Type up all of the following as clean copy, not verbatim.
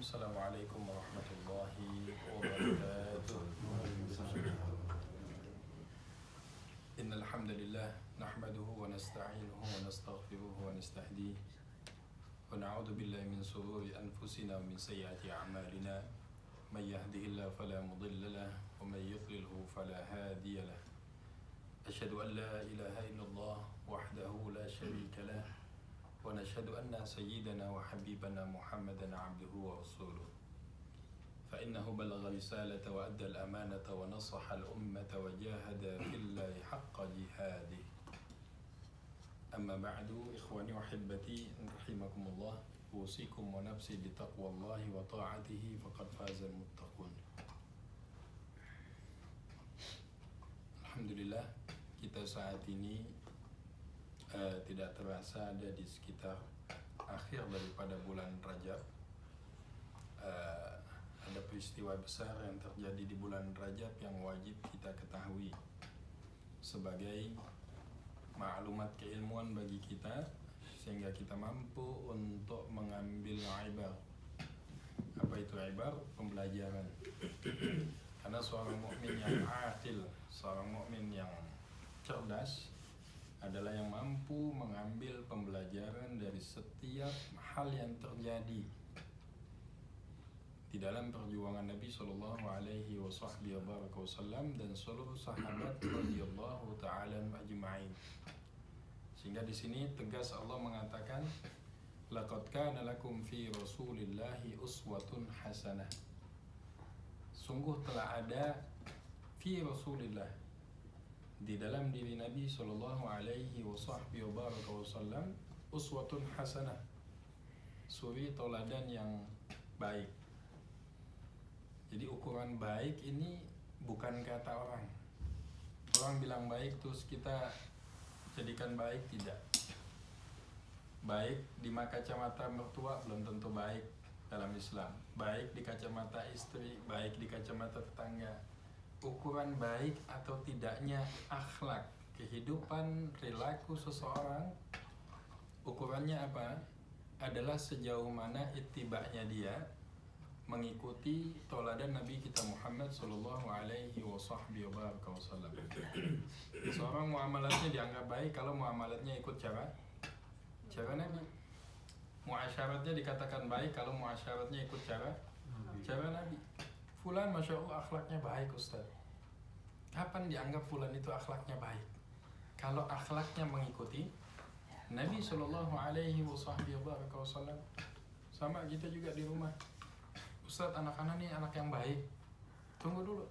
Assalamualaikum warahmatullahi wabarakatuh. Innal hamdalillah nahmaduhu wa nasta'inuhu wa nastaghfiruhu wa nastahdihi wa na'udzu billahi min shururi anfusina wa min sayyiati a'malina. May yahdihillahu fala mudilla lahu wa may yudlilhu fala hadiya lahu. Asyhadu an la ilaha illallah wahdahu la syarika lahu wa nashhadu anna sayyidana wa habibana Muhammadan abduhu wa rasuluh. Fa innahu balagha risalata wa adda al-amanata wa nasaha al-ummata wa jahada fillahi haqqa jihadih. Amma ba'du, ikhwani wa hibbati rahimakumullah, usikum wa nafsi bitaqwallahi wa ta'atihi faqad faza al-muttaqun. Alhamdulillah, kita saat ini tidak terasa ada di sekitar akhir daripada bulan Rajab. Ada peristiwa besar yang terjadi di bulan Rajab yang wajib kita ketahui sebagai maklumat keilmuan bagi kita, sehingga kita mampu untuk mengambil ibar. Apa itu ibar? Pembelajaran. Karena seorang mukmin yang aqil, seorang mukmin yang cerdas adalah yang mampu mengambil pembelajaran dari setiap hal yang terjadi di dalam perjuangan Nabi Sallallahu Alaihi Wasallam dan seluruh sahabat radhiyallahu taala ajma'in. Sehingga di sini tegas Allah mengatakan, laqad kana lakum fi Rasulillahi uswatun hasanah. Sungguh telah ada fi Rasulillah, di dalam diri Nabi Sallallahu Alaihi Wasallam, uswatun hasanah, suri toladan yang baik. Jadi ukuran baik ini bukan kata orang. Orang bilang baik terus kita jadikan baik, tidak. Baik di kacamata mertua belum tentu baik dalam Islam. Baik di kacamata istri, baik di kacamata tetangga. Ukuran baik atau tidaknya akhlak, kehidupan, perilaku seseorang, ukurannya apa? Adalah sejauh mana ittiba'nya dia mengikuti toladan Nabi kita Muhammad sallallahu alaihi wasallam. Seorang muamalatnya dianggap baik kalau muamalatnya ikut cara Nabi. Muasyaratnya dikatakan baik kalau muasyaratnya ikut cara Nabi. Fulan Masya Allah akhlaknya baik Ustaz. Kapan dianggap fulan itu akhlaknya baik? Kalau akhlaknya mengikuti Nabi Sallallahu Alaihi Wasallam. Sama kita juga di rumah. Ustaz, anak-anak ini anak yang baik. Tunggu dulu.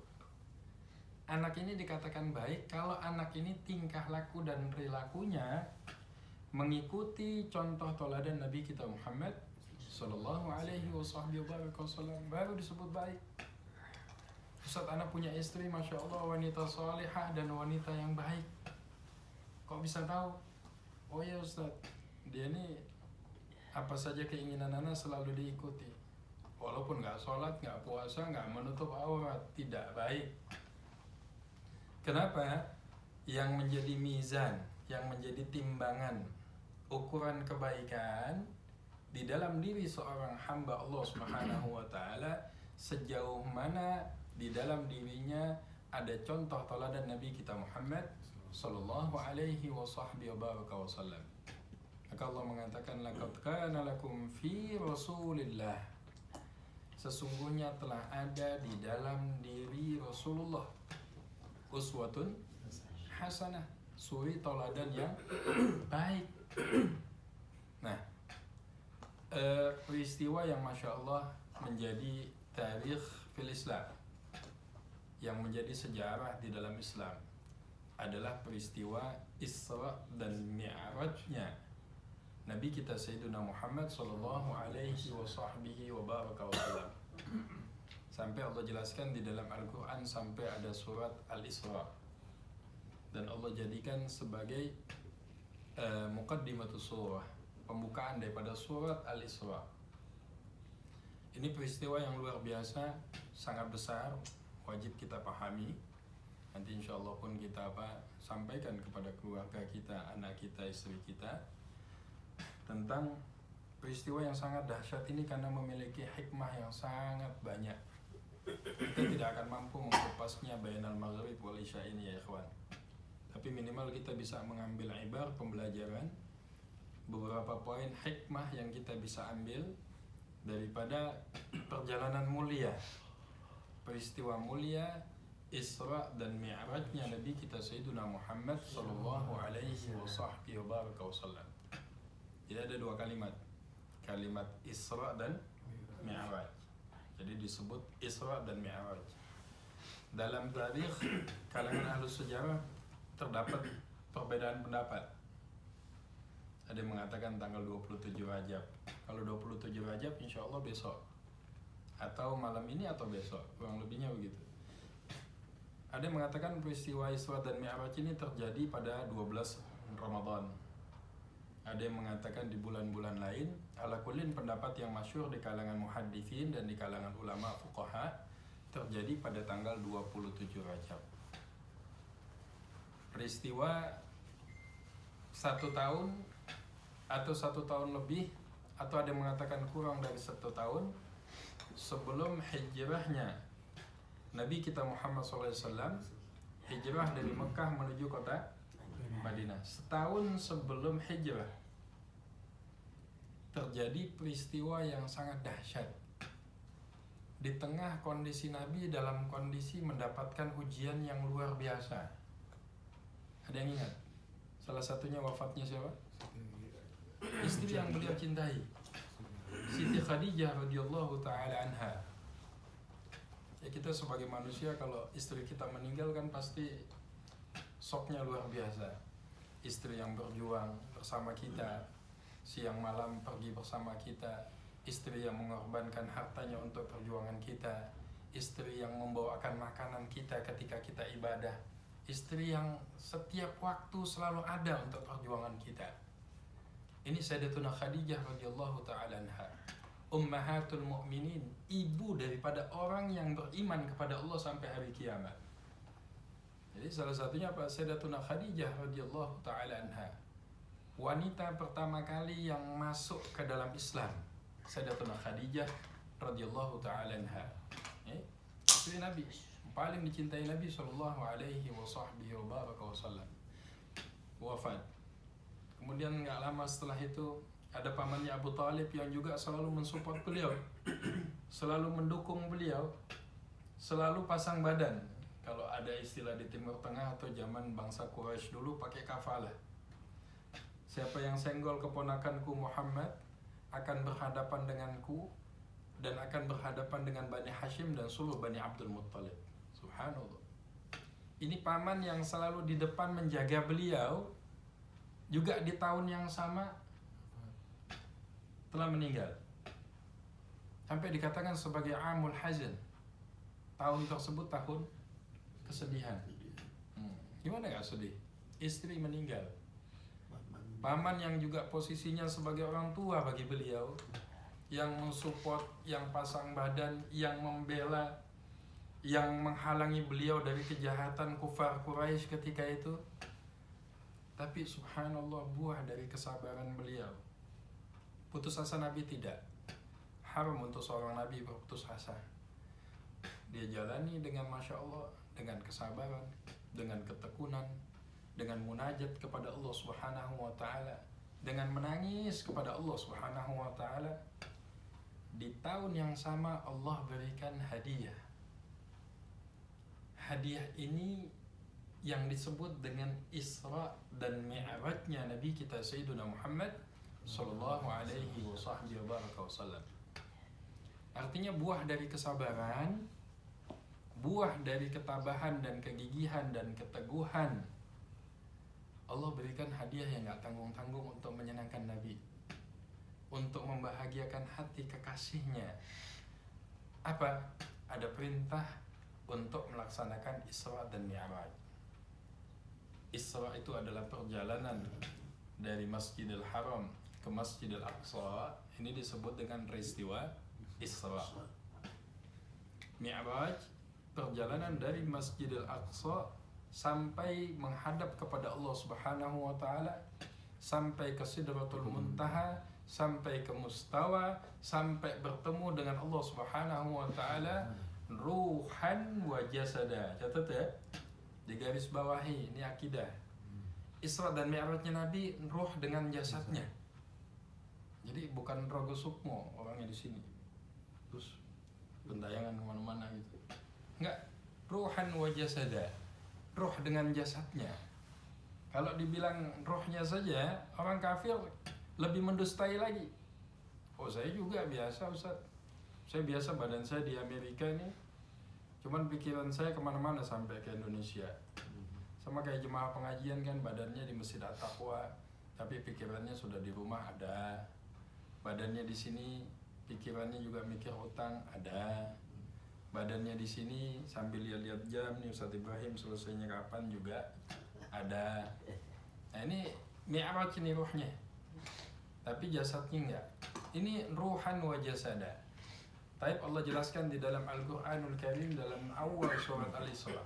Anak ini dikatakan baik kalau anak ini tingkah laku dan perilakunya mengikuti contoh toladan Nabi kita Muhammad Sallallahu Alaihi Wasallam, baru disebut baik. Ustaz, anak punya istri, Masya Allah, wanita salihah dan wanita yang baik. Kok bisa tahu? Oh ya Ustaz, dia ini apa saja keinginan anak selalu diikuti. Walaupun gak sholat, gak puasa, gak menutup aurat, tidak baik. Kenapa? Yang menjadi mizan, yang menjadi timbangan, ukuran kebaikan di dalam diri seorang hamba Allah Subhanahu wa taala, sejauh mana di dalam dirinya ada contoh teladan Nabi kita Muhammad sallallahu alaihi wasallam. Maka Allah mengatakan, laqad kana lakum fi Rasulillah, sesungguhnya telah ada di dalam diri Rasulullah uswatun hasanah, suri teladan yang baik. Nah, peristiwa yang Masya Allah menjadi tarikh fil Islam, yang menjadi sejarah di dalam Islam, adalah peristiwa Isra dan Mi'rajnya Nabi kita Sayyidina Muhammad sallallahu alaihi wasallam. Sampai Allah jelaskan di dalam Al-Quran sampai ada surat Al-Isra, dan Allah jadikan sebagai muqaddimatus surah, pembukaan daripada surat Al-Isra. Ini peristiwa yang luar biasa, sangat besar, wajib kita pahami. Nanti insya Allah pun kita sampaikan kepada keluarga kita, anak kita, istri kita, tentang Peristiwa yang sangat dahsyat ini karena memiliki hikmah yang sangat banyak. Kita tidak akan mampu mengupasnya bainal maghrib wal isya ini ya ikhwan. Tapi minimal kita bisa mengambil ibar pembelajaran, beberapa poin hikmah yang kita bisa ambil daripada perjalanan mulia, peristiwa mulia Isra dan Mi'rajnya Nabi kita Sayyiduna Muhammad sallallahu alaihi wasallam. Jadi ada dua kalimat, kalimat Isra dan Mi'raj. Jadi disebut Isra dan Mi'raj. Dalam tarikh kalangan ahli sejarah terdapat perbedaan pendapat. Ada yang mengatakan tanggal 27 Rajab. Kalau 27 Rajab insya Allah besok, atau malam ini atau besok, kurang lebihnya begitu. Ada yang mengatakan peristiwa Isra dan Mi'raj ini terjadi pada 12 Ramadan. Ada yang mengatakan di bulan-bulan lain. Ala kullin pendapat yang masyhur di kalangan muhadditsin dan di kalangan ulama fuqaha terjadi pada tanggal 27 Rajab. Peristiwa 1 tahun atau 1 tahun lebih, atau ada yang mengatakan kurang dari 1 tahun sebelum hijrahnya Nabi kita Muhammad SAW hijrah dari Mekah menuju kota Madinah. Setahun sebelum hijrah terjadi peristiwa yang sangat dahsyat. Di tengah kondisi Nabi dalam kondisi mendapatkan ujian yang luar biasa. Ada yang ingat? Salah satunya wafatnya siapa? Istri yang beliau cintai, Siti Khadijah radhiyallahu taala anha. Ya, kita sebagai manusia kalau istri kita meninggal kan pasti shocknya luar biasa. Istri yang berjuang bersama kita, siang malam pergi bersama kita, istri yang mengorbankan hartanya untuk perjuangan kita, istri yang membawakan makanan kita ketika kita ibadah, istri yang setiap waktu selalu ada untuk perjuangan kita. Ini Sayyidatuna Khadijah radhiyallahu taala anha, ummahatul mu'minin, ibu daripada orang yang beriman kepada Allah sampai hari kiamat. Jadi salah satunya apa? Sayyidatuna Khadijah radhiyallahu taala anha, wanita pertama kali yang masuk ke dalam Islam. Sayyidatuna Khadijah radhiyallahu taala anha, istri Nabi, paling dicintai Nabi sallallahu alaihi wasallam, wafat. Kemudian nggak lama setelah itu ada pamannya Abu Thalib yang juga selalu mensupport beliau, selalu mendukung beliau, selalu pasang badan. Kalau ada istilah di Timur Tengah atau zaman bangsa Quraisy dulu pakai kafalah. Siapa yang senggol keponakanku Muhammad akan berhadapan denganku dan akan berhadapan dengan Bani Hashim dan seluruh Bani Abdul Muttalib. Subhanallah. Ini paman yang selalu di depan menjaga beliau, juga di tahun yang sama telah meninggal. Sampai dikatakan sebagai amul hazan. Tahun tersebut tahun kesedihan. Gimana gak sedih? Istri meninggal. Paman yang juga posisinya sebagai orang tua bagi beliau, yang mensupport, yang pasang badan, yang membela, yang menghalangi beliau dari kejahatan kufar Quraisy ketika itu. Tapi subhanallah, buah dari kesabaran beliau. Putus asa Nabi tidak. Haram untuk seorang Nabi berputus asa. Dia jalani dengan Masya Allah, dengan kesabaran, dengan ketekunan, dengan munajat kepada Allah Subhanahu wa ta'ala, dengan menangis kepada Allah Subhanahu wa ta'ala. Di tahun yang sama Allah berikan hadiah. Hadiah ini yang disebut dengan Isra dan Mi'rajnya Nabi kita Sayyiduna Muhammad sallallahu alaihi wasallam. Artinya buah dari kesabaran, buah dari ketabahan dan kegigihan dan keteguhan, Allah berikan hadiah yang gak tanggung-tanggung untuk menyenangkan Nabi, untuk membahagiakan hati kekasihnya. Apa? Ada perintah untuk melaksanakan Isra dan Mi'raj. Isra itu adalah perjalanan dari Masjidil Haram ke Masjidil Aqsa. Ini disebut dengan peristiwa Isra. Mi'raj, perjalanan dari Masjidil Aqsa sampai menghadap kepada Allah Subhanahu wa ta'ala, sampai ke Sidratul Muntaha, sampai ke mustawa, sampai bertemu dengan Allah Subhanahu wa taala ruhan wa jasada. Catat ya, di garis bawahi, ini akidah. Isra dan Mi'rajnya Nabi ruh dengan jasadnya. Jadi bukan Rogo Sukmo orangnya di sini. Terus bentayangan kemana-mana gitu. Enggak, ruhan wa jasada. Ruh dengan jasadnya. Kalau dibilang rohnya saja, orang kafir lebih mendustai lagi. Oh, saya juga biasa, Ustaz. Saya biasa, badan saya di Amerika ini, cuman pikiran saya kemana-mana sampai ke Indonesia. Sama kayak jemaah pengajian kan, badannya di Masjid At-Taqwa, tapi pikirannya sudah di rumah ada. Badannya di sini, pikirannya juga mikir utang ada. Badannya di sini sambil lihat-lihat jam nih, Ustaz Ibrahim selesainya kapan juga ada. Nah ini Mi'raj ini ruhnya, tapi jasadnya enggak. Ini ruhan wa jasada. Taib Allah jelaskan di dalam Al-Quranul Karim dalam awal surat Al-Isra.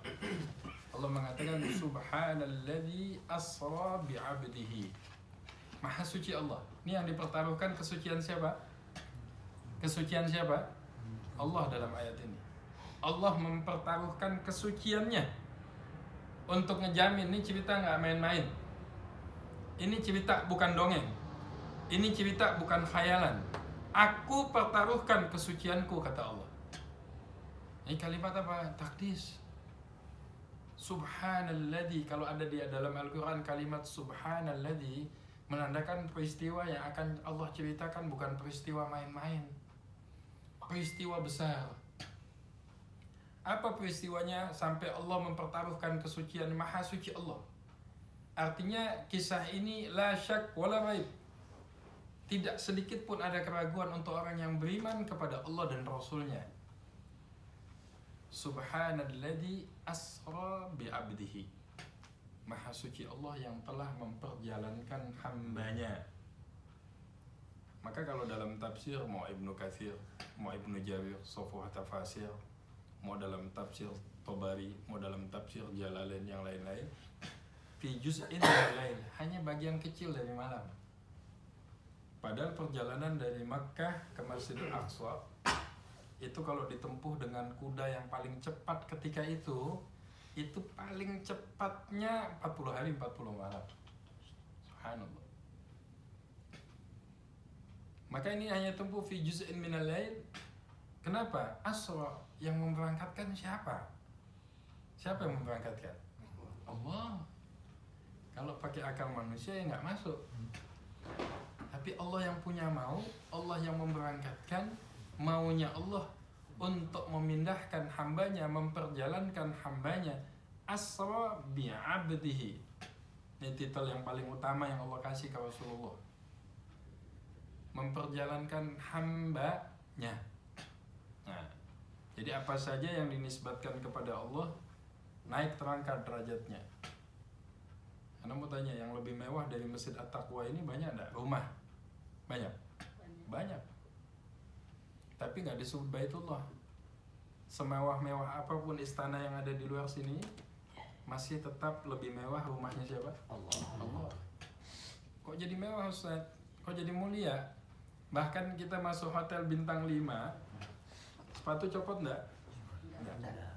Allah mengatakan Subhanalladzi asra bi'abdihi. Maha suci Allah. Ini yang dipertaruhkan kesucian siapa? Kesucian siapa? Allah dalam ayat ini. Allah mempertaruhkan kesuciannya untuk ngejamin ini cerita nggak main-main. Ini cerita bukan dongeng. Ini cerita bukan khayalan. Aku pertaruhkan kesucianku, kata Allah. Ini kalimat apa? Takdis. Subhanalladzi, kalau ada di dalam Al-Quran kalimat Subhanalladzi menandakan peristiwa yang akan Allah ceritakan bukan peristiwa main-main, peristiwa besar. Apa peristiwanya sampai Allah mempertaruhkan kesucian? Maha suci Allah. Artinya kisah ini la syak wala raib. Tidak sedikit pun ada keraguan untuk orang yang beriman kepada Allah dan Rasulnya. Subhanalladzi asra bi'abdihi. Maha suci Allah yang telah memperjalankan hambanya. Maka kalau dalam tafsir, mau Ibnu Katsir, mau Ibnu Jarir, Safwah Tafasir, mau dalam tafsir Tabari, mau dalam tafsir Jalalain yang lain-lain, fi juz'in minal lail, hanya bagian kecil dari malam. Padahal perjalanan dari Makkah ke Masjidil Aqsa itu kalau ditempuh dengan kuda yang paling cepat ketika itu paling cepatnya 40 hari 40 malam. Subhanallah. Maka ini hanya tempuh fi juz'in minal lail. Kenapa? Asra, yang memberangkatkan siapa? Siapa yang memberangkatkan? Allah. Kalau pakai akal manusia ya nggak masuk. Tapi Allah yang punya mau, Allah yang memberangkatkan, maunya Allah untuk memindahkan hambanya, memperjalankan hambanya. Asra bi'abdihi. Ini titel yang paling utama yang Allah kasih ke Rasulullah. Memperjalankan hambanya. Nah, jadi apa saja yang dinisbatkan kepada Allah naik terangkat derajatnya. Anda mau tanya, yang lebih mewah dari Masjid At-Taqwa ini banyak enggak? Rumah? Banyak? Banyak. Tapi nggak disebut Baitullah. Semewah-mewah apapun istana yang ada di luar sini, masih tetap lebih mewah rumahnya siapa? Allah. Kok jadi mewah, Ustaz? Kok jadi mulia? Bahkan kita masuk hotel bintang 5, sepatu copot enggak? Enggak.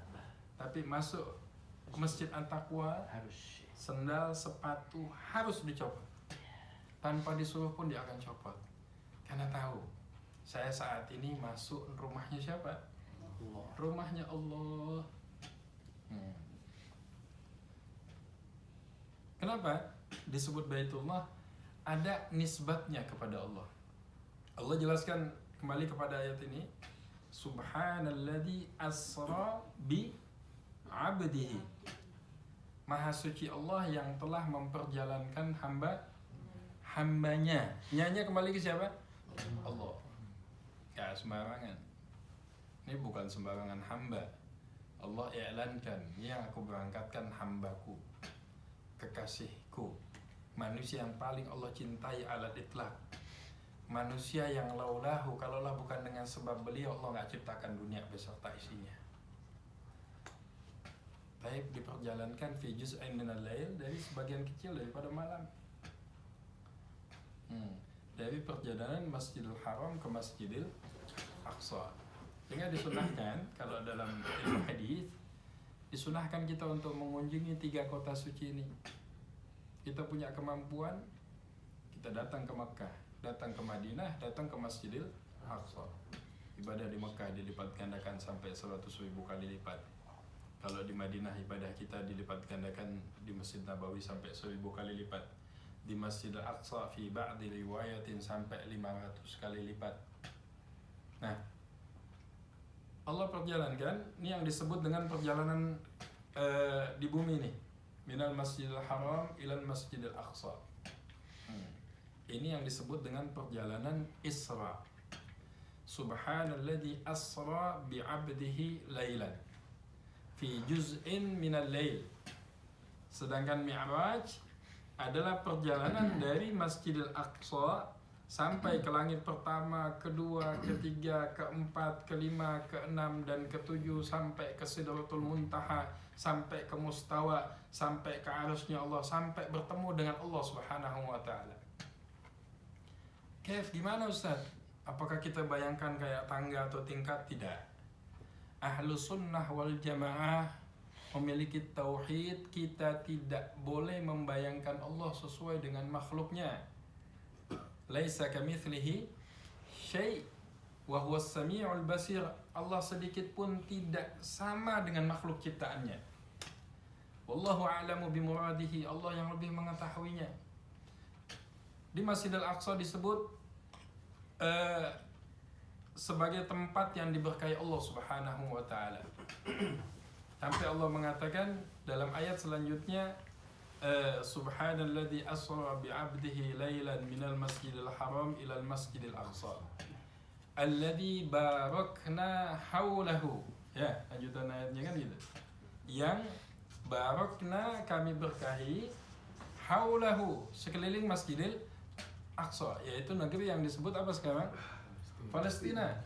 Tapi masuk Masjid At-Taqwa harus sendal, sepatu harus dicopot. Tanpa disuruh pun dia akan copot. Karena tahu, saya saat ini masuk rumahnya siapa? Allah. Rumahnya Allah. Kenapa disebut Baitullah? Ada nisbatnya kepada Allah. Allah jelaskan kembali kepada ayat ini. Subhanalladzi asra bi 'abdihi. Maha suci Allah yang telah memperjalankan hambanya. Nyanya kembali ke siapa? Allah. Gak sembarangan. Ini bukan sembarangan hamba. Allah i'lankan, yang aku berangkatkan hambaku, kekasihku, manusia yang paling Allah cintai alat itlaq, manusia yang laulahu, kalaulah bukan dengan sebab beliau Allah gak ciptakan dunia beserta isinya. Baik, diperjalankan fi juz'in minal lail, dari sebagian kecil daripada malam. dari perjalanan Masjidil Haram ke Masjidil Aqsa. Sehingga disunahkan kalau dalam ilmu hadis, disunahkan kita untuk mengunjungi 3 kota suci ini. Kita punya kemampuan, kita datang ke Makkah, datang ke Madinah, datang ke Masjidil Aqsa. Ibadah di Makkah dilipat gandakan sampai 100.000 kali lipat. Kalau di Madinah ibadah kita dilipat gandakan di Masjid Nabawi sampai 1.000 kali lipat. Di Masjid Al-Aqsa fi ba'di riwayatin sampai 500 kali lipat. Nah, Allah perjalankan, ini yang disebut dengan perjalanan di bumi nih. Minal Masjidil Haram ilal Masjidil Aqsa. Ini yang disebut dengan perjalanan Isra. Subhanalladzi asra bi'abdihi lailan fi juz'in minal lail. Sedangkan Mi'raj adalah perjalanan dari Masjidil Aqsa sampai ke langit pertama, kedua, ketiga, keempat, kelima, keenam, dan ketujuh, sampai ke Sidratul Muntaha, sampai ke Mustawa, sampai ke arusnya Allah, sampai bertemu dengan Allah Subhanahu wa ta'ala. Kaif, gimana Ustaz? Apakah kita bayangkan kayak tangga atau tingkat? Tidak. Ahlu sunnah wal jamaah memiliki tauhid, kita tidak boleh membayangkan Allah sesuai dengan makhluknya. Laisa kamitslihi syai' wa huwas samiul basir. Allah sedikit pun tidak sama dengan makhluk ciptaannya. Wallahu a'lamu bimuradihi. Allah yang lebih mengetahuinya. Di Masjidil Aqsa disebut sebagai tempat yang diberkahi Allah Subhanahu wa ta'ala. Sampai Allah mengatakan dalam ayat selanjutnya, Subhanalladzi asra bi'abdihi lailan minal Masjidil Haram ilal Masjidil Aqsa alladzi barakna haulahu. Ya, lanjutan ayatnya kan gitu. Yang barakna, kami berkahi, haulahu, sekeliling Masjidil Aqsa, yaitu negeri yang disebut apa sekarang? Palestina.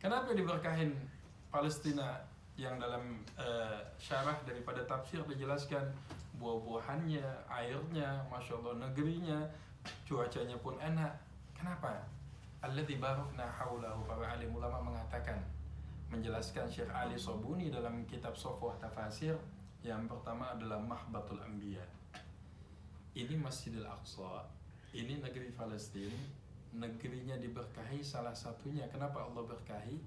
Kenapa diberkahin Palestina? Yang dalam syarah daripada tafsir dijelaskan buah-buahannya, airnya, Masya Allah, negerinya, cuacanya pun enak. Kenapa? Alladzi barakna haulahu. Para alim ulama mengatakan, menjelaskan Syekh Ali Sobuni dalam kitab Safwah Tafasir, yang pertama adalah Mahbatul Anbiya. Ini Masjidil Aqsa, ini negeri Palestina, negerinya diberkahi, salah satunya kenapa Allah berkahi?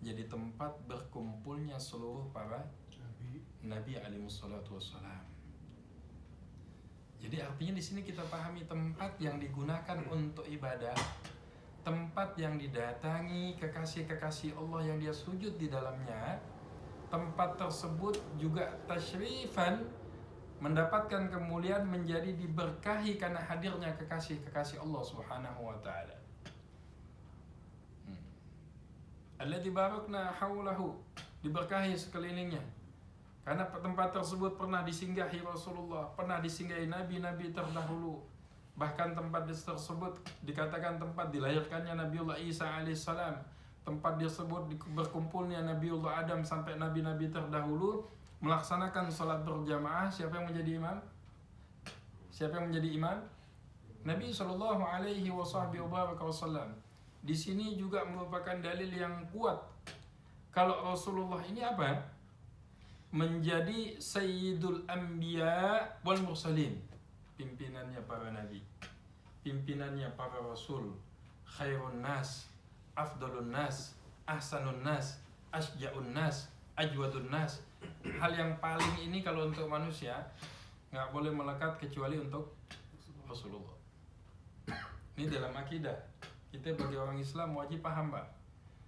Jadi tempat berkumpulnya seluruh para Nabi alaihi wassalatu wassalam. Jadi artinya di sini kita pahami tempat yang digunakan untuk ibadah, tempat yang didatangi kekasih-kekasih Allah yang dia sujud di dalamnya. Tempat tersebut juga tasyrifan, mendapatkan kemuliaan, menjadi diberkahi karena hadirnya kekasih-kekasih Allah Subhanahu wa ta'ala. Alladzi barakna haulahu, diberkahi sekelilingnya. Karena tempat tersebut pernah disinggahi Rasulullah, pernah disinggahi nabi-nabi terdahulu. Bahkan tempat tersebut dikatakan tempat dilahirkannya Nabiullah Isa alaihissalam. Tempat tersebut berkumpulnya Nabiullah Adam sampai nabi-nabi terdahulu melaksanakan salat berjamaah. Siapa yang menjadi imam? Siapa yang menjadi imam? Nabi sallallahu alaihi wasallam. Di sini juga merupakan dalil yang kuat kalau Rasulullah ini apa? Menjadi Sayyidul Anbiya wal Mursalin, pimpinannya para nabi, pimpinannya para rasul, khairun nas, afdalun nas, ahsanun nas, asja'un nas, ajwadun nas. Hal yang paling ini kalau untuk manusia nggak boleh melekat kecuali untuk Rasulullah. Ini dalam akidah. Kita bagi orang Islam wajib paham, Pak.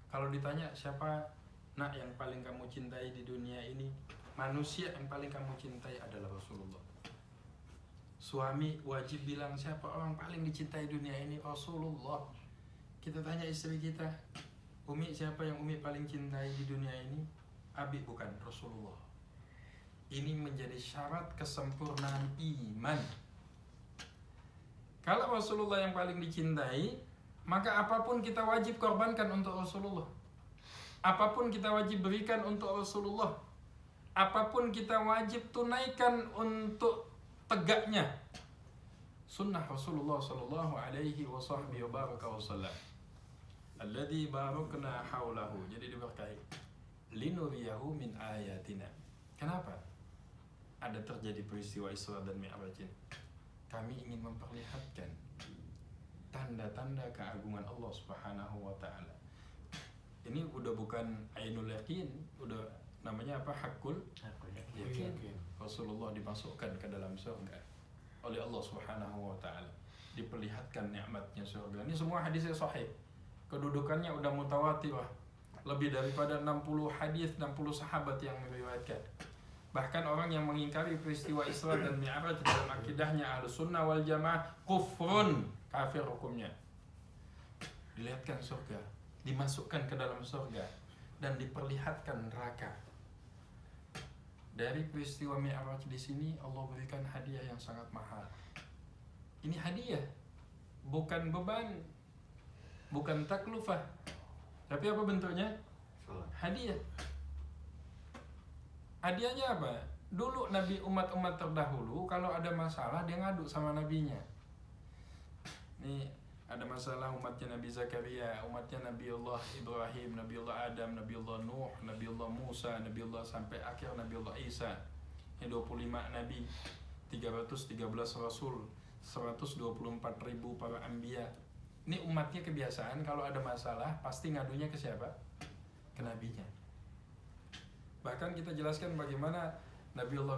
Kalau ditanya siapa nak yang paling kamu cintai di dunia ini, manusia yang paling kamu cintai adalah Rasulullah. Suami wajib bilang siapa orang paling dicintai dunia ini, Rasulullah. Kita tanya istri kita, Umi, siapa yang Umi paling cintai di dunia ini? Abi, bukan, Rasulullah. Ini menjadi syarat kesempurnaan iman. Kalau Rasulullah yang paling dicintai, maka apapun kita wajib korbankan untuk Rasulullah. Apapun kita wajib berikan untuk Rasulullah. Apapun kita wajib tunaikan untuk tegaknya. sunnah Rasulullah sallallahu alaihi wasallam. Alladzi barakna haulahu. Jadi diberkahi. Linuriyahu min ayatina. Kenapa? Ada terjadi peristiwa Isra dan Mi'raj ini. Kami ingin memperlihatkan tanda-tanda keagungan Allah Subhanahu wa taala. Ini udah bukan ainul yakin, udah namanya apa? Hakul yakin. Rasulullah dimasukkan ke dalam surga oleh Allah Subhanahu wa taala. Diperlihatkan nikmatnya surga. Ini semua hadisnya sahih. Kedudukannya udah mutawatir, lebih daripada 60 hadis, 60 sahabat yang meriwayatkan. Bahkan orang yang mengingkari peristiwa Isra dan Mi'raj dalam akidahnya Ahlus Sunnah wal Jamaah kufrun, kafir hukumnya. Dilihatkan surga, dimasukkan ke dalam surga dan diperlihatkan neraka. Dari peristiwa Mi'raj di sini Allah berikan hadiah yang sangat mahal. Ini hadiah, bukan beban, bukan taklufah. Tapi apa bentuknya? Hadiah. Hadiahnya apa? Dulu Nabi umat-umat terdahulu kalau ada masalah dia ngadu sama nabinya. Nih ada masalah umatnya Nabi Zakaria, umatnya Nabi Allah Ibrahim, Nabi Allah Adam, Nabi Allah Nuh, Nabi Allah Musa, Nabi Allah sampai akhir Nabi Allah Isa. Ini 25 nabi, 313 rasul, 124.000 para anbiya. Ini umatnya kebiasaan kalau ada masalah pasti ngadunya ke siapa? Ke nabinya. Bahkan kita jelaskan bagaimana Nabi Allah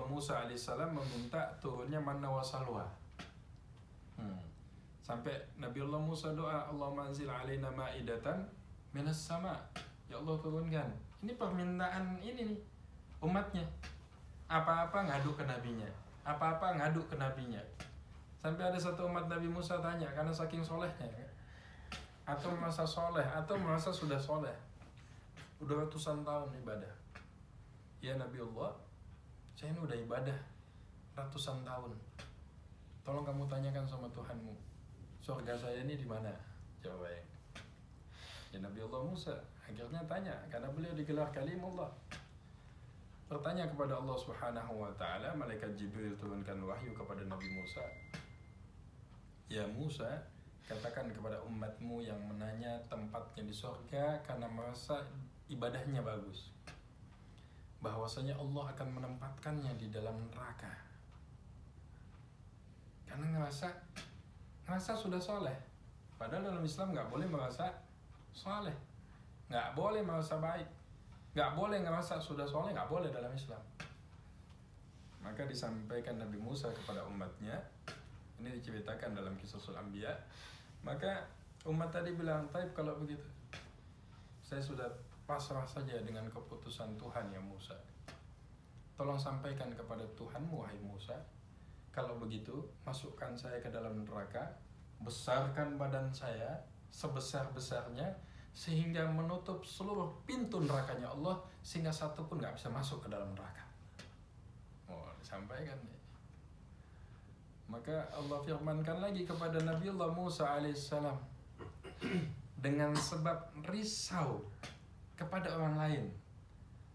Musa alaihissalam meminta turunnya manna wa salwa. Sampai Nabi Allah Musa doa, Allahumma anzil alaina ma'idatan minas sama. Ya Allah turunkan. Ini permintaan ini nih umatnya. Apa-apa ngadu ke nabinya. Apa-apa ngadu ke nabinya. Sampai ada satu umat Nabi Musa tanya, karena saking solehnya, atau merasa soleh, atau merasa sudah soleh, udah ratusan tahun ibadah. Ya Nabi Allah, saya ini udah ibadah ratusan tahun. Tolong kamu tanyakan sama Tuhanmu, surga saya ini di mana? Jawabnya. Ya Nabi Allah Musa akhirnya tanya, karena beliau digelar kalimullah. Bertanya kepada Allah Subhanahu wa taala, malaikat Jibril turunkan wahyu kepada Nabi Musa. Ya Musa, katakan kepada umatmu yang menanya tempatnya di surga karena merasa ibadahnya bagus, bahwasanya Allah akan menempatkannya di dalam neraka karena ngerasa sudah soleh. Padahal dalam Islam nggak boleh merasa soleh, nggak boleh merasa baik, nggak boleh ngerasa sudah soleh, nggak boleh dalam Islam. Maka disampaikan Nabi Musa kepada umatnya. Ini diceritakan dalam Qisasul Anbiya. Maka umat tadi bilang, "Taib kalau begitu, saya sudah pasrah saja dengan keputusan Tuhan ya Musa. Tolong sampaikan kepada Tuhanmu wahai Musa, kalau begitu masukkan saya ke dalam neraka, besarkan badan saya sebesar-besarnya sehingga menutup seluruh pintu nerakanya Allah sehingga satu pun nggak bisa masuk ke dalam neraka." Oh, disampaikan nih. Maka Allah firmankan lagi kepada Nabi Allah Musa alaihissalam, dengan sebab risau kepada orang lain,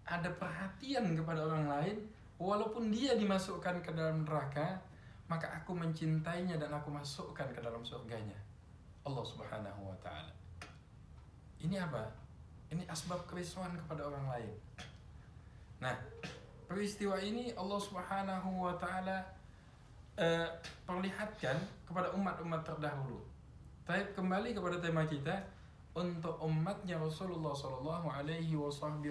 ada perhatian kepada orang lain, walaupun dia dimasukkan ke dalam neraka, maka aku mencintainya dan aku masukkan ke dalam surganya. Allah Subhanahu wa ta'ala. Ini apa? Ini asbab kerisauan kepada orang lain. Nah, peristiwa ini Allah Subhanahu wa ta'ala perlihatkan kepada umat-umat terdahulu. Baik, kembali kepada tema kita untuk umatnya Rasulullah Sallallahu Alaihi Wasallam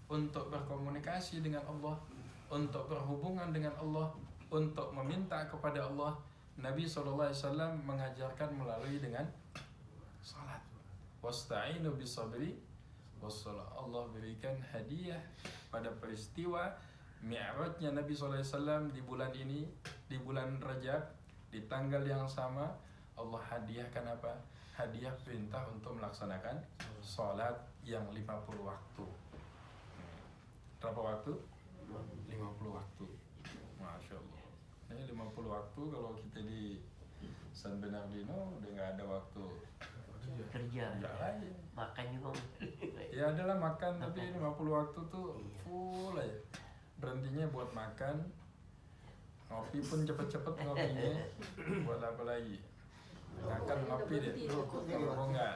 untuk berkomunikasi dengan Allah, untuk berhubungan dengan Allah, untuk meminta kepada Allah. Nabi Sallallahu Alaihi Wasallam mengajarkan melalui dengan salat. Wasta'inu bisabri wassalah. Allah berikan hadiah pada peristiwa Mi'rajnya Nabi SAW di bulan ini, di bulan Rajab, di tanggal yang sama. Allah hadiahkan apa? Hadiah perintah untuk melaksanakan sholat yang 50 waktu. Berapa waktu? 50 waktu. Masya Allah. Ini 50 waktu kalau kita di San Bernardino udah gak ada waktu kerja lagi. Makan juga Ya adalah makan, tapi 50 waktu tuh full aja. Berhentinya buat makan, Ngopi pun cepet-cepet ngopinya. Buat apa lagi? Makan ngopi deh. Rokok enggak.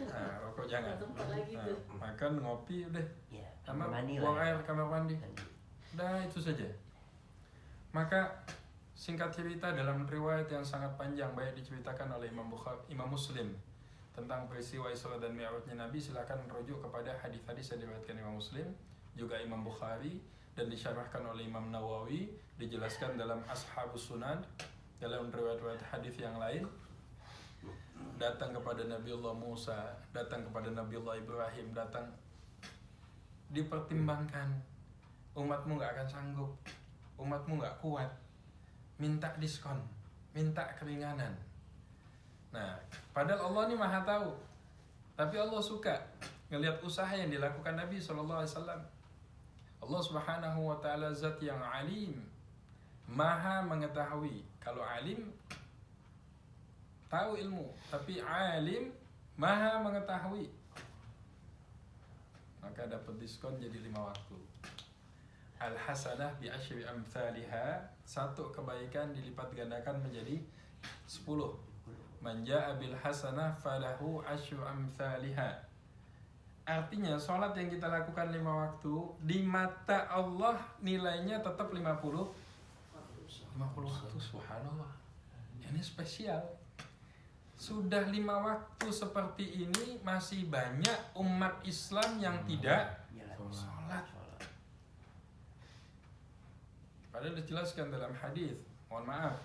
Nah, rokok jangan. Nah, makan ngopi udah. Ya, Sama kamar mandi buang lah. air kamar mandi. Mandi. Udah itu saja. Maka singkat cerita dalam riwayat yang sangat panjang baik diceritakan oleh Imam Muslim tentang peristiwa Isra dan Mi'rajnya Nabi, silakan merujuk kepada hadis-hadis yang diriwayatkan Imam Muslim, juga Imam Bukhari, dan disyarahkan oleh Imam Nawawi, dijelaskan dalam Ashabus Sunan, dalam riwayat-riwayat hadis yang lain. Datang kepada Nabiullah Musa, datang kepada Nabiullah Ibrahim, datang dipertimbangkan, umatmu gak akan sanggup, umatmu gak kuat, minta diskon, minta keringanan. Nah, padahal Allah ini maha tahu, tapi Allah suka ngelihat usaha yang dilakukan Nabi SAW. Allah Subhanahu wa ta'ala zat yang alim, maha mengetahui. Kalau alim tahu ilmu, tapi alim maha mengetahui, maka dapat diskon jadi 5 waktu. Al-hasanah bi asyri amthaliha, satu kebaikan dilipat gandakan menjadi 10. Man jaa bil hasanah falahu asyru amthaliha. Artinya sholat yang kita lakukan 5 waktu di mata Allah nilainya tetap 50 waktu. Subhanallah, ini spesial. Sudah 5 waktu seperti ini masih banyak umat Islam yang tidak sholat. Padahal dijelaskan dalam hadis, mohon maaf,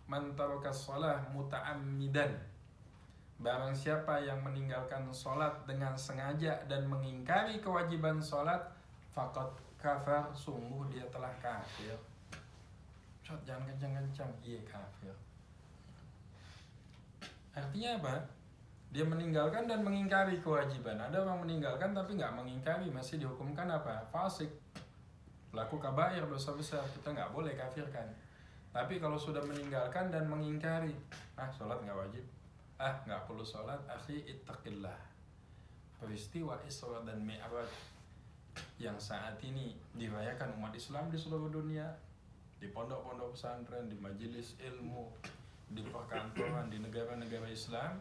man taraka shalah muta'ammidan, barang siapa yang meninggalkan sholat dengan sengaja dan mengingkari kewajiban sholat, faqad kafar, sungguh dia telah kafir. Jangan kencang-kencang, iya kafir. Artinya apa? Dia meninggalkan dan mengingkari kewajiban. Ada orang meninggalkan tapi nggak mengingkari, masih dihukumkan apa? Fasik, pelaku kabair, dosa besar. Kita nggak boleh kafirkan. Tapi kalau sudah meninggalkan dan mengingkari, sholat nggak wajib, nggak perlu sholat, akhi ittaqillah. Peristiwa Isra dan Mi'raj yang saat ini dirayakan umat Islam di seluruh dunia, di pondok-pondok pesantren, di majelis ilmu, di perkantoran, di negara-negara Islam,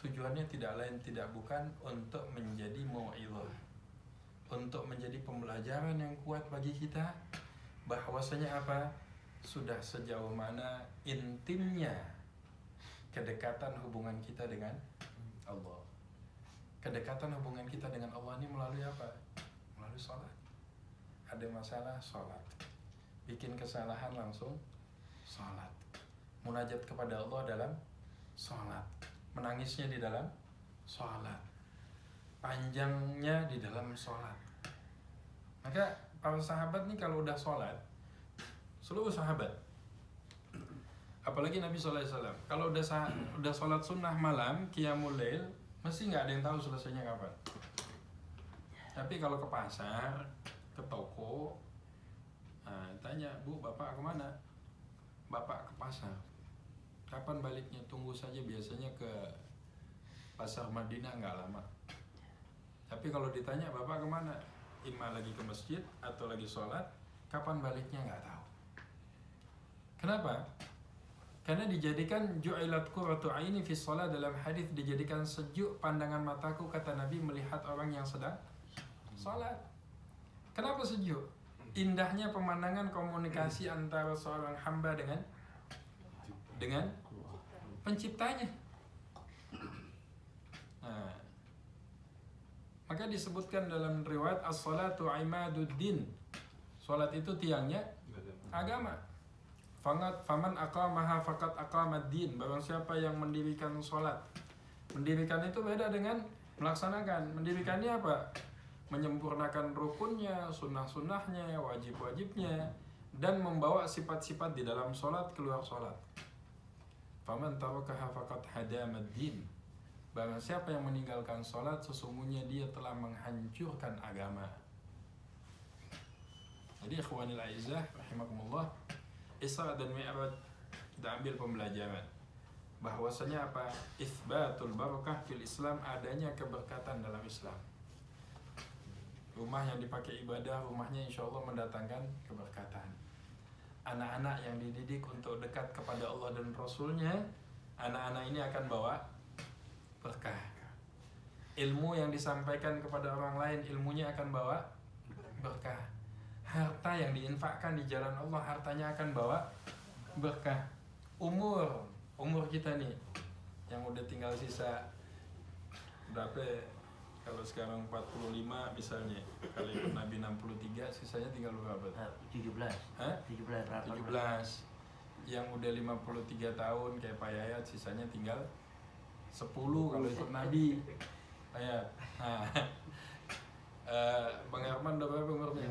tujuannya tidak lain tidak bukan untuk menjadi mau'izah, untuk menjadi pembelajaran yang kuat bagi kita bahwasanya apa? Sudah sejauh mana intimnya kedekatan hubungan kita dengan Allah. Kedekatan hubungan kita dengan Allah ini melalui apa? Melalui sholat. Ada masalah, sholat. Bikin kesalahan, langsung sholat. Munajat kepada Allah dalam sholat. Menangisnya di dalam sholat. Panjangnya di dalam sholat. Maka para sahabat nih kalau udah sholat, seluruh sahabat, apalagi Nabi SAW, kalau udah sholat sunnah malam, qiyamul lail, mesti nggak ada yang tahu selesainya kapan. Tapi kalau ke pasar, ke toko, tanya, Bu, Bapak kemana? Bapak ke pasar. Kapan baliknya? Tunggu saja, biasanya ke pasar Madinah nggak lama. Tapi kalau ditanya, Bapak kemana? Imma lagi ke masjid atau lagi sholat, kapan baliknya nggak tahu. Kenapa? Karena dijadikan ju'ilat qurratu aini fi shalah, dalam hadis dijadikan sejuk pandangan mataku, kata Nabi, melihat orang yang sedang salat. Kenapa sejuk? Indahnya pemandangan komunikasi antara seorang hamba dengan penciptanya. Nah, maka disebutkan dalam riwayat as-salatu imaduddin. Salat itu tiangnya agama. Faman aqamaha faqad aqamad-din. Barang siapa yang mendirikan sholat. Mendirikan itu beda dengan melaksanakan. Mendirikannya apa? Menyempurnakan rukunnya, sunnah-sunnahnya, wajib-wajibnya, dan membawa sifat-sifat di dalam sholat keluar sholat. Faman tarakaha faqad hadamad-din. Barang siapa yang meninggalkan sholat, sesungguhnya dia telah menghancurkan agama. Jadi ikhwanil a'izzah rahimakumullah, Isra dan Mi'raj kita ambil pembelajaran bahwasanya apa? Itsbatul barakah fil Islam, adanya keberkatan dalam Islam. Rumah yang dipakai ibadah, rumahnya insya Allah mendatangkan keberkatan. anak-anak yang dididik untuk dekat kepada Allah dan Rasulnya, anak-anak ini akan bawa berkah. Ilmu yang disampaikan kepada orang lain, ilmunya akan bawa berkah. Harta yang diinfakkan di jalan Allah, hartanya akan bawa berkah. Umur kita nih yang udah tinggal sisa berapa ya? Kalau sekarang 45 misalnya, kali ikut Nabi 63, sisanya tinggal berapa? 17. Hah? 17. 17. Yang udah 53 tahun kayak Pak Yayat, sisanya tinggal 10 kalau ikut Nabi. Ayat. Nah. Bang Herman udah berapa umurnya?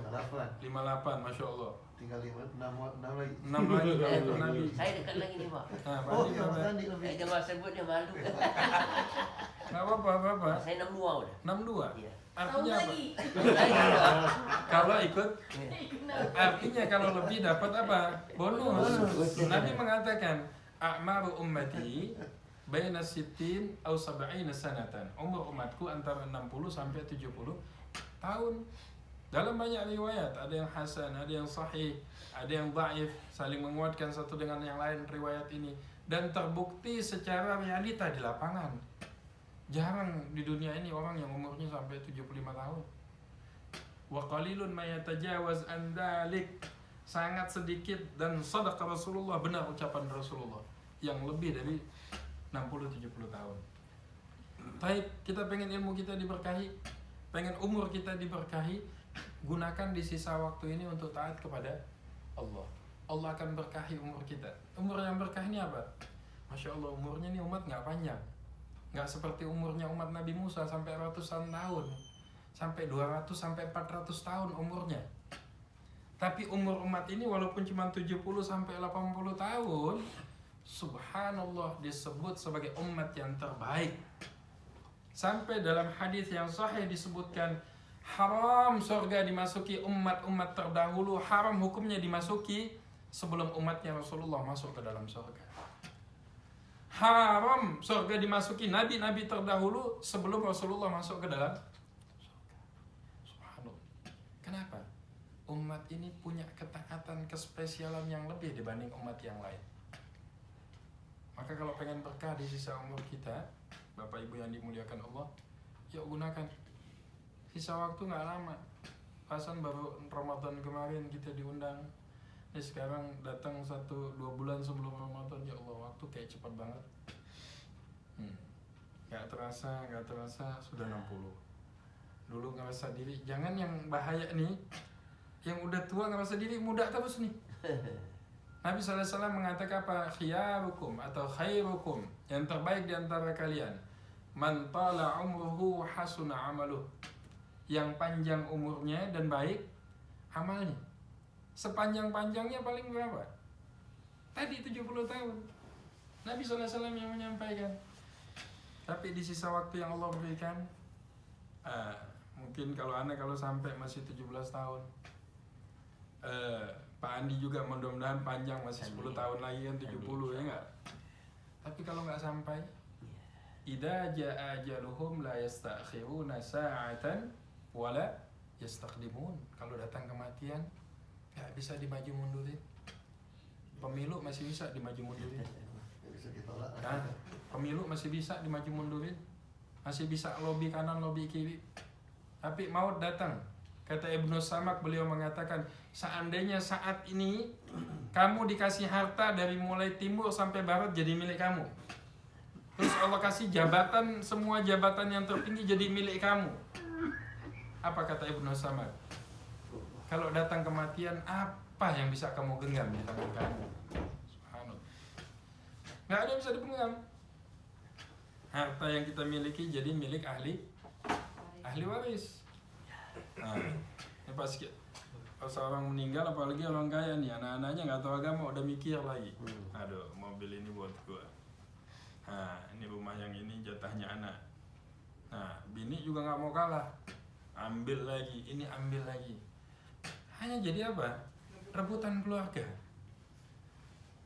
58, Masya Allah. Tinggal 6 lagi. 6 lagi kalau ikut Nabi. Saya dekat lagi nih Pak. Nah, Oh berarti iya, Mas berapa? Andi lebih. Jangan sebut dia malu. Nggak apa-apa. Saya 62 udah. 62? Iya. Artinya apa? lagi. Kalau ikut, artinya kalau lebih dapat apa? Bonus. Nabi mengatakan, a'maru ummati baina sittin aw sab'ina sanatan. Umur umatku antara 60 sampai 70 tahun. Dalam banyak riwayat, ada yang hasan, ada yang sahih, ada yang dhaif, saling menguatkan satu dengan yang lain riwayat ini, dan terbukti secara realita di lapangan. Jarang di dunia ini orang yang umurnya sampai 75 tahun. Wa qalilun may yatajawaz an dzalik. Sangat sedikit, dan shadaqa Rasulullah, benar ucapan Rasulullah, yang lebih dari 60-70 tahun. Baik, kita pengen ilmu kita diberkahi, pengen umur kita diberkahi, gunakan di sisa waktu ini untuk taat kepada Allah. Allah akan berkahi umur kita. Umur yang berkah ini apa? Masya Allah, umurnya ini umat nggak panjang. Nggak seperti umurnya umat Nabi Musa sampai ratusan tahun, sampai 200 sampai 400 tahun umurnya. Tapi umur umat ini walaupun cuma 70 sampai 80 tahun, subhanallah disebut sebagai umat yang terbaik. Sampai dalam hadis yang sahih disebutkan, haram surga dimasuki umat-umat terdahulu, haram hukumnya dimasuki sebelum umatnya Rasulullah masuk ke dalam surga. Haram surga dimasuki nabi-nabi terdahulu sebelum Rasulullah masuk ke dalam surga. Subhanallah. Kenapa? Umat ini punya ketaatan, kespesialan yang lebih dibanding umat yang lain. Maka kalau pengen berkah di sisa umur kita, Bapak Ibu yang dimuliakan Allah, yuk gunakan. Sisa waktu nggak lama. Pasan baru Ramadan kemarin kita diundang. Ini sekarang datang 1-2 bulan sebelum Ramadan, ya Allah, waktu kayak cepat banget. Nggak terasa sudah 60. Dulu ngerasa diri, jangan yang bahaya nih, yang udah tua ngerasa diri muda terus nih. Nabi SAW mengatakan apa? Khiyarukum atau khairukum, yang terbaik di antara kalian, man tala umruhu hasuna amaluh, yang panjang umurnya dan baik amalnya. Sepanjang-panjangnya paling berapa? Tadi 70 tahun. Nabi SAW yang menyampaikan. Tapi di sisa waktu yang Allah berikan, mungkin kalau kalau sampai masih 17 tahun, Pak Andi juga mudah-mudahan panjang, masih 10 tahun lagi kan 70 ya enggak? Tapi kalau nggak sampai, idza jaa ajaluhum la yastakhiruna sa'atan wala yastaqdimun. Kalau datang kematian nggak bisa dimaju mundurin. Pemilu masih bisa dimaju mundurin. Bisa ditolak. Nah, pemilu masih bisa dimaju mundurin, masih bisa lobby kanan lobby kiri. Tapi maut datang. Kata Ibnu Samak, beliau mengatakan, seandainya saat ini kamu dikasih harta dari mulai timur sampai barat jadi milik kamu, terus Allah kasih jabatan, semua jabatan yang tertinggi jadi milik kamu, apa kata Ibnu Samak? Kalau datang kematian, apa yang bisa kamu genggam di tangan kamu? Subhanallah. Nggak ada yang bisa dipegang. Harta yang kita miliki jadi milik ahli waris. Nah, ini pas seorang meninggal, apalagi orang kaya nih, anak-anaknya nggak tahu agama udah mikir lagi. Aduh, mobil ini buat gua. Nah, ini rumah yang ini jatahnya anak. Nah, bini juga nggak mau kalah, ambil lagi, ini ambil lagi. Hanya jadi apa? Rebutan keluarga.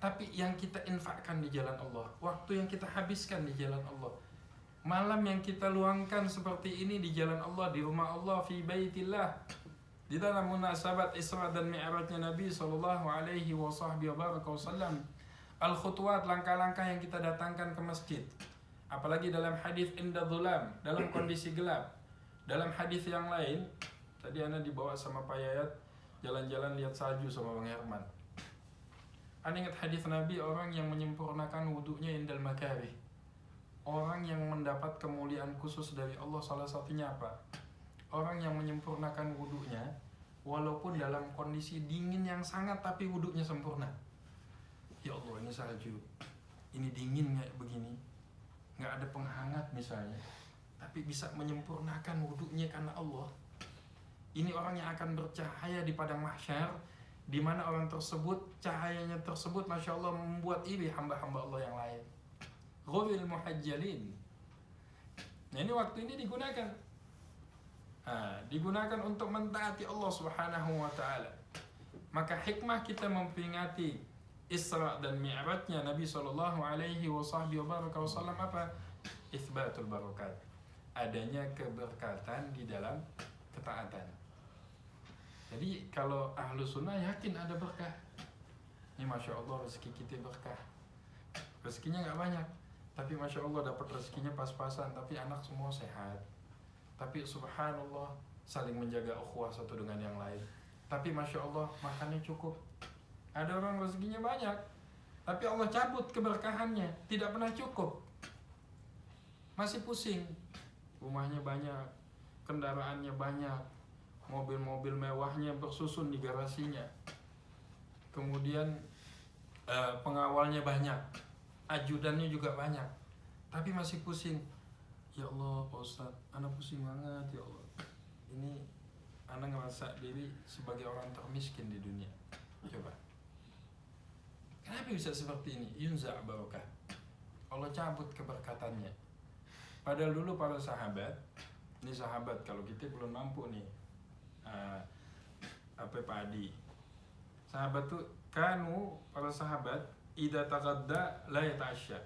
Tapi yang kita infakkan di jalan Allah, waktu yang kita habiskan di jalan Allah, malam yang kita luangkan seperti ini di jalan Allah, di rumah Allah, fi baitillah, Di dalam munasabat Isra dan Mi'rajnya Nabi sallallahu alaihi wasallam, al-khutwat, langkah-langkah yang kita datangkan ke masjid. Apalagi dalam hadis inda dhulam, dalam kondisi gelap. Dalam hadis yang lain, tadi Ana dibawa sama Pak Yayat jalan-jalan lihat salju sama Bang Herman. Ana ingat hadis Nabi, orang yang menyempurnakan wudunya indal makarih. Orang yang mendapat kemuliaan khusus dari Allah salah satunya apa? Orang yang menyempurnakan wudunya walaupun dalam kondisi dingin yang sangat tapi wudunya sempurna. Ya Allah, ini salju, ini dingin kayak begini, nggak ada penghangat misalnya, tapi bisa menyempurnakan wudunya karena Allah. Ini orang yang akan bercahaya di padang mahsyar, di mana orang tersebut, cahayanya tersebut Masya Allah membuat iri hamba-hamba Allah yang lain. Ghuril muhajjalin. Nah, ini waktu ini digunakan untuk mentaati Allah Subhanahu wa ta'ala. Maka hikmah kita memperingati Isra dan Mi'rajnya Nabi sallallahu alaihi wasallam apa? Itsbatul barakat. Adanya keberkatan di dalam ketaatan. Jadi kalau ahlu sunnah yakin ada berkah. Ini Masya Allah rezeki kita berkah. Rezekinya nggak banyak, tapi Masya Allah dapat rezekinya pas-pasan, tapi anak semua sehat. Tapi subhanallah saling menjaga ukhuwah satu dengan yang lain. Tapi Masya Allah makannya cukup. Ada orang rezekinya banyak, tapi Allah cabut keberkahannya, tidak pernah cukup. Masih pusing, rumahnya banyak, kendaraannya banyak, mobil-mobil mewahnya bersusun di garasinya. Kemudian pengawalnya banyak, ajudannya juga banyak, tapi masih pusing. Ya Allah Pak Ustadz, Ana pusing banget ya Allah. Ini Ana ngerasa diri sebagai orang termiskin di dunia. Coba, kenapa bisa seperti ini? Yunza' barakah, Allah cabut keberkatannya. Padahal dulu para sahabat, ini sahabat kalau kita belum mampu nih Pak Adi, sahabat tuh para sahabat idza taqadda la yata'asya.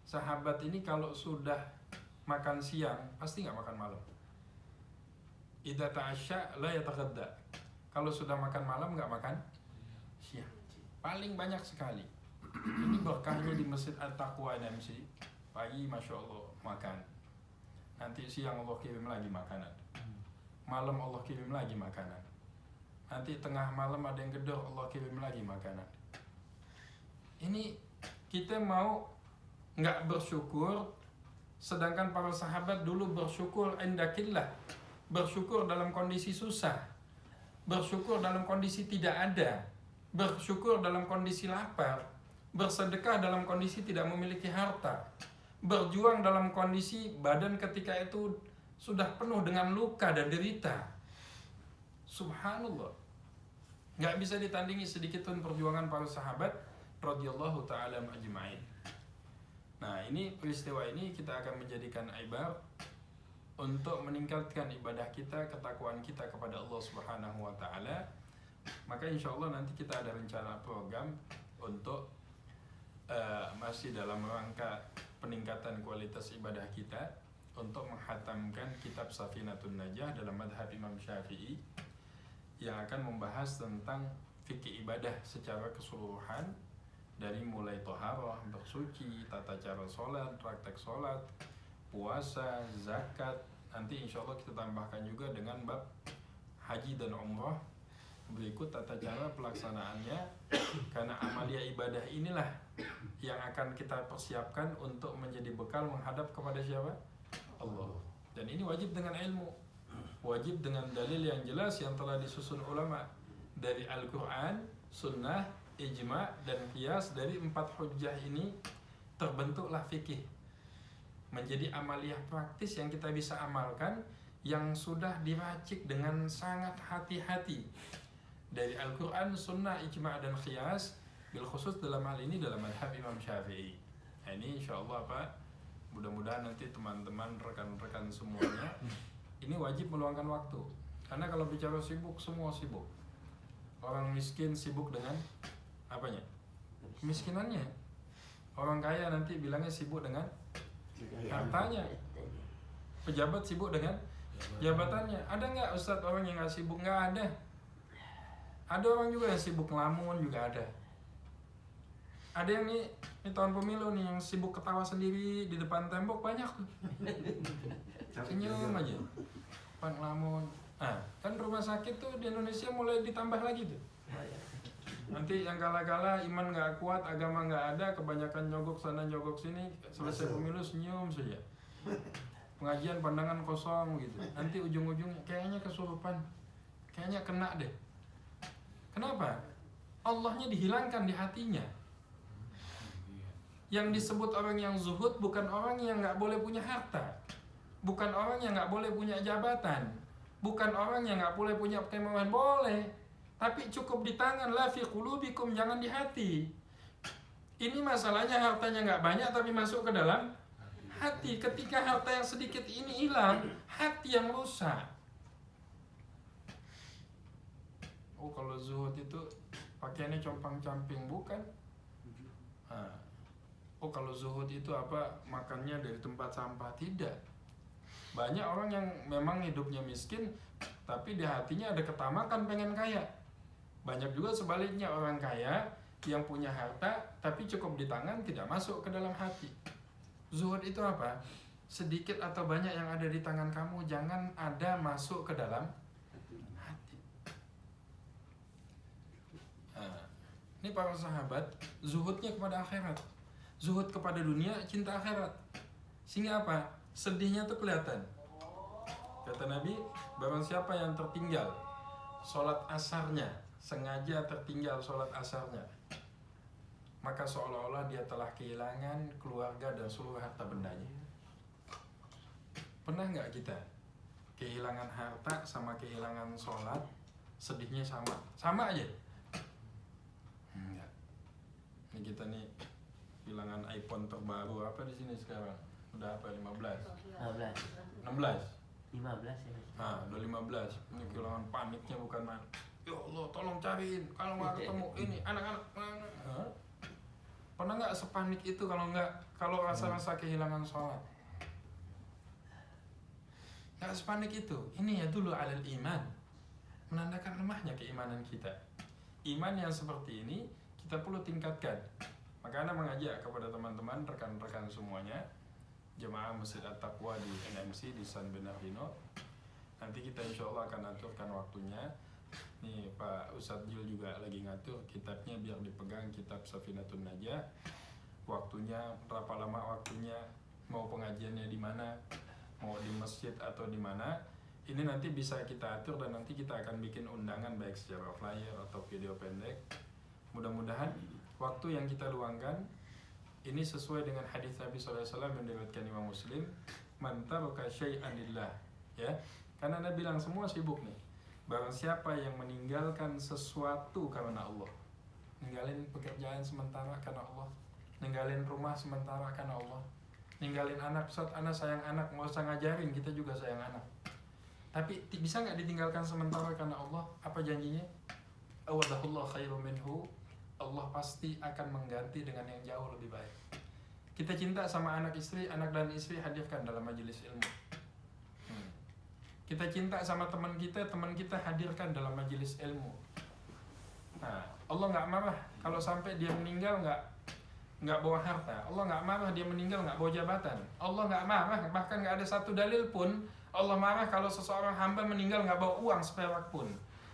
Sahabat ini kalau sudah makan siang pasti nggak makan malam. Idza ta'asya la yataqadda. Kalau sudah makan malam nggak makan siang. Paling banyak sekali. Ini berkahnya di Masjid At-Taqwa NMC. Pagi Masya Allah makan. Nanti siang Allah kirim lagi makanan. Malam Allah kirim lagi makanan. Nanti tengah malam ada yang gedor, Allah kirim lagi makanan. Ini kita mau nggak bersyukur, sedangkan para sahabat dulu bersyukur indakillah, bersyukur dalam kondisi susah, bersyukur dalam kondisi tidak ada, bersyukur dalam kondisi lapar, bersedekah dalam kondisi tidak memiliki harta, berjuang dalam kondisi badan ketika itu sudah penuh dengan luka dan derita. Subhanallah, nggak bisa ditandingi sedikit pun perjuangan para sahabat radhiyallahu ta'ala ajma'in. Nah, ini peristiwa ini kita akan menjadikan ibar untuk meningkatkan ibadah kita, ketakwaan kita kepada Allah Subhanahu wa ta'ala. Maka insya Allah nanti kita ada rencana program untuk masih dalam rangka peningkatan kualitas ibadah kita untuk menghatamkan kitab Safinatun Najah dalam madhab Imam Syafi'i yang akan membahas tentang fikih ibadah secara keseluruhan, dari mulai toharah, bersuci, tata cara sholat, praktek sholat, puasa, zakat. Nanti insya Allah kita tambahkan juga dengan bab haji dan umrah, berikut tata cara pelaksanaannya. Karena amalia ibadah inilah yang akan kita persiapkan untuk menjadi bekal menghadap kepada siapa? Allah. Dan ini wajib dengan ilmu, wajib dengan dalil yang jelas yang telah disusun ulama dari Al-Quran, Sunnah, Ijma' dan Qiyas. Dari 4 hujjah ini terbentuklah fikih, menjadi amaliyah praktis yang kita bisa amalkan, yang sudah diracik dengan sangat hati-hati dari Al-Quran, Sunnah, Ijma' dan Qiyas, bil khusus dalam hal ini dalam madhab Imam Syafi'i. Nah, ini insya Allah Pak, mudah-mudahan nanti teman-teman, rekan-rekan semuanya ini wajib meluangkan waktu. Karena kalau bicara sibuk, semua sibuk. Orang miskin sibuk dengan apanya? Kemiskinannya. Orang kaya nanti bilangnya sibuk dengan hartanya. Pejabat sibuk dengan jabatannya. Ada nggak Ustadz orang yang nggak sibuk? Nggak ada. Ada orang juga yang sibuk ngelamun juga ada. Ada yang nih tahun pemilu nih yang sibuk ketawa sendiri di depan tembok banyak tuh. Senyum aja. Pan ngelamun. Nah, kan rumah sakit tuh di Indonesia mulai ditambah lagi tuh. Nanti yang kala-kala iman nggak kuat, agama nggak ada, kebanyakan nyogok sana nyogok sini, selesai pemilu senyum saja. Pengajian pandangan kosong gitu. Nanti ujung-ujungnya kayaknya kesurupan, kayaknya kena deh. Kenapa? Allahnya dihilangkan di hatinya. Yang disebut orang yang zuhud bukan orang yang nggak boleh punya harta, bukan orang yang nggak boleh punya jabatan, bukan orang yang nggak boleh punya kemewahan, boleh. Tapi cukup di tangan, la fi qulubikum, jangan di hati. Ini masalahnya hartanya nggak banyak tapi masuk ke dalam hati. Ketika harta yang sedikit ini hilang, hati yang rusak. Oh, kalau zuhud itu pakaiannya compang-camping, bukan? Nah. Oh, kalau zuhud itu apa? Makannya dari tempat sampah, tidak. Banyak orang yang memang hidupnya miskin tapi di hatinya ada ketamakan pengen kaya. Banyak juga sebaliknya orang kaya yang punya harta tapi cukup di tangan, tidak masuk ke dalam hati. Zuhud itu apa? Sedikit atau banyak yang ada di tangan kamu, jangan ada masuk ke dalam hati. Nah, ini para sahabat zuhudnya kepada akhirat, zuhud kepada dunia, cinta akhirat. Sehingga apa? Sedihnya tuh kelihatan. Kata Nabi, barang siapa yang tertinggal sholat asarnya, sengaja tertinggal sholat asarnya, maka seolah-olah dia telah kehilangan keluarga dan seluruh harta bendanya. Pernah nggak kita kehilangan harta sama kehilangan sholat, sedihnya sama aja? Enggak. Ini kita nih kehilangan iPhone terbaru apa di sini sekarang? Udah apa, 15? 16? 15 ya. Nah, udah 15. Ini kehilangan, paniknya bukan main. Ya Allah, tolong cariin kalau nggak ketemu ini anak-anak. Pernah nggak sepanik itu kalau rasa-rasa kehilangan sholat? Nggak sepanik itu. Ini ya dulu alal iman, menandakan lemahnya keimanan kita. Iman yang seperti ini kita perlu tingkatkan. Maka Anda mengajak kepada teman-teman, rekan-rekan semuanya, jemaah Masjid At-Taqwa di NMC di San Bernardino. Nanti kita insya Allah akan aturkan waktunya. Nih Pak Ustadz Jul juga lagi ngatur kitabnya biar dipegang, kitab Safinatun Najah. Waktunya berapa lama waktunya, mau pengajiannya di mana, mau di masjid atau di mana. Ini nanti bisa kita atur dan nanti kita akan bikin undangan baik secara flyer atau video pendek. Mudah-mudahan waktu yang kita luangkan ini sesuai dengan hadis Nabi SAW yang diriwayatkan Imam Muslim, man taraka syai'an lillah, ya. Karena Nabi bilang semua sibuk nih. Barang siapa yang meninggalkan sesuatu karena Allah, ninggalin pekerjaan sementara karena Allah, ninggalin rumah sementara karena Allah, ninggalin anak, Ustaz, anak sayang anak, nggak usah ngajarin, kita juga sayang anak. Tapi bisa nggak ditinggalkan sementara karena Allah? Apa janjinya? Awadahullah khairum minhu, Allah pasti akan mengganti dengan yang jauh lebih baik. Kita cinta sama anak dan istri hadirkan dalam majelis ilmu. Kita cinta sama teman kita hadirkan dalam majelis ilmu. Nah, Allah nggak marah kalau sampai dia meninggal nggak bawa harta. Allah nggak marah dia meninggal nggak bawa jabatan. Allah nggak marah, bahkan nggak ada satu dalil pun Allah marah kalau seseorang hamba meninggal nggak bawa uang seperak pun.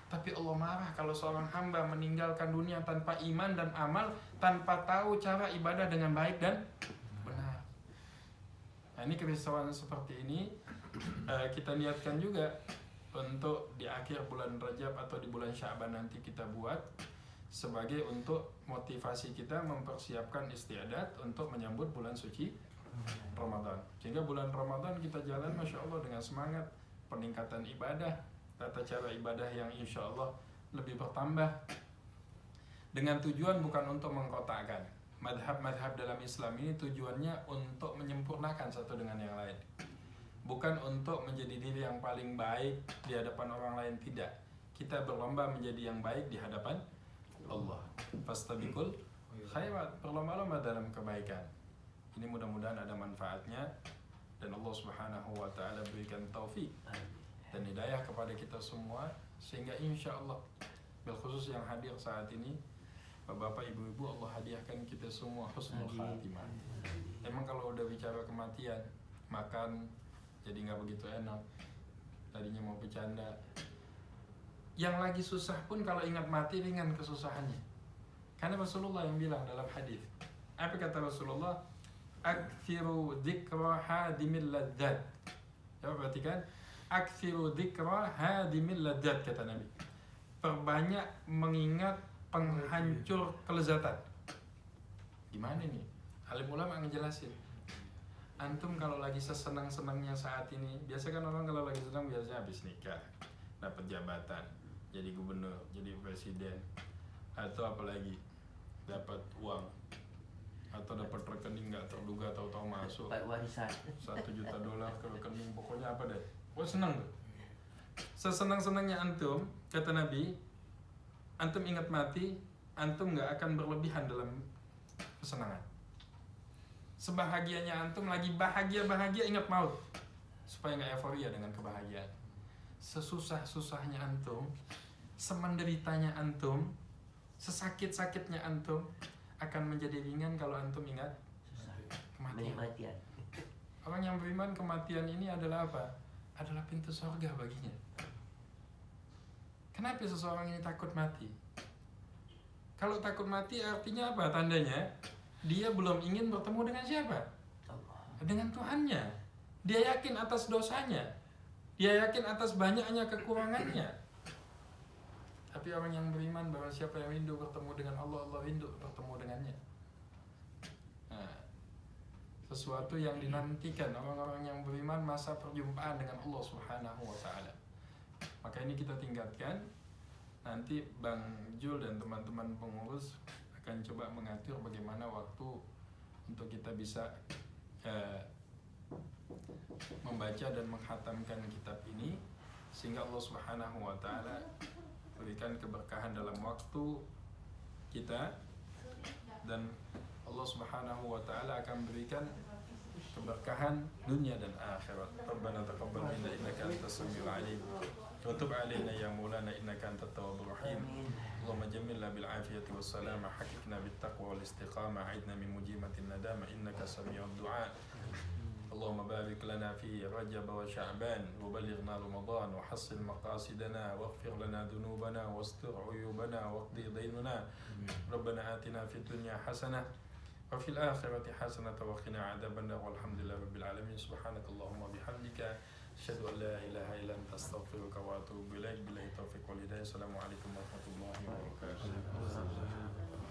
Tapi Allah marah kalau seorang hamba meninggalkan dunia tanpa iman dan amal, tanpa tahu cara ibadah dengan baik dan benar. Nah, ini kerisauan seperti ini kita niatkan juga untuk di akhir bulan Rajab atau di bulan Sya'ban nanti kita buat sebagai untuk motivasi kita mempersiapkan istiadat untuk menyambut bulan suci Ramadan. Sehingga bulan Ramadan kita jalan Masya Allah dengan semangat, peningkatan ibadah, tata cara ibadah yang insya Allah lebih bertambah, dengan tujuan bukan untuk mengkotakkan. Madhab-madhab dalam Islam ini tujuannya untuk menyempurnakan satu dengan yang lain, bukan untuk menjadi diri yang paling baik di hadapan orang lain, tidak. Kita berlomba menjadi yang baik di hadapan Allah. Fastabiqul khairat, berlomba-lomba dalam kebaikan. Ini mudah-mudahan ada manfaatnya dan Allah Subhanahu wa taala berikan taufik dan hidayah kepada kita semua, sehingga insya Allah bil khusus yang hadir saat ini, Bapak ibu-ibu, Allah hadiahkan kita semua husnul khatimah. Emang kalau udah bicara kematian, makan jadi nggak begitu enak. Tadinya mau bercanda. Yang lagi susah pun kalau ingat mati ringan kesusahannya. Karena Rasulullah yang bilang dalam hadis. Apa kata Rasulullah? Aktsiru dzikra hadimil ladzat. Coba perhatikan. Aktsiru dzikra hadimil ladzat, kata Nabi. Perbanyak mengingat penghancur kelezatan. Gimana nih? Alim ulama ngejelasin. Antum kalau lagi sesenang-senangnya saat ini, biasa kan orang kalau lagi senang biasanya habis nikah, dapat jabatan, jadi gubernur, jadi presiden, atau apalagi dapat uang, atau dapat rekening nggak terduga tahu-tahu masuk Dapat warisan. $1 juta ke rekening, pokoknya apa deh, oh senang tuh. Sesenang-senangnya antum, kata Nabi, antum ingat mati, antum nggak akan berlebihan dalam kesenangan. Sebahagianya antum lagi bahagia-bahagia ingat maut, supaya nggak euforia dengan kebahagiaan. Sesusah-susahnya antum, semenderitanya antum, sesakit-sakitnya antum akan menjadi ringan kalau antum ingat kematian. Kematian. Orang yang beriman, kematian ini adalah apa? Adalah pintu surga baginya. Kenapa seseorang ini takut mati? Kalau takut mati artinya apa? Tandanya dia belum ingin bertemu dengan siapa? Dengan Tuhannya. Dia yakin atas dosanya. Dia yakin atas banyaknya kekurangannya. Tapi orang yang beriman bahwa siapa yang rindu bertemu dengan Allah, Allah rindu bertemu dengannya. Nah, sesuatu yang dinantikan orang-orang yang beriman, masa perjumpaan dengan Allah Subhanahu wa taala. Maka ini kita tingkatkan. Nanti Bang Jul dan teman-teman pengurus akan coba mengatur bagaimana waktu untuk kita bisa membaca dan menghatamkan kitab ini, sehingga Allah Subhanahu wa taala berikan keberkahan dalam waktu kita, dan Allah Subhanahu wa taala akan berikan keberkahan dunia dan akhirat. Rabbana taqabbal minna innaka antas samiul alim wa tub alaina ya maulana innaka antat tawwabur rahim. Allahumma jammilna bil afiyati was salama, haqiqna bit taqwa wal istiqamah, aidna min mujimatin nadama innaka sami'ud du'a. اللهم بارك لنا في رجب وشعبان وبلغنا رمضان وحصل مقاصدنا واغفر لنا ذنوبنا واستر عيوبنا واقضي ديننا ربنا آتنا في الدنيا حسنة وفي الآخرة حسنة وقنا عذاب النار والحمد لله رب العالمين. سبحانك اللهم وبحمدك أشهد أن لا إله إلا أنت أستغفرك وأتوب إليك. بالله التوفيق والهداية. السلام عليكم ورحمة الله وبركاته.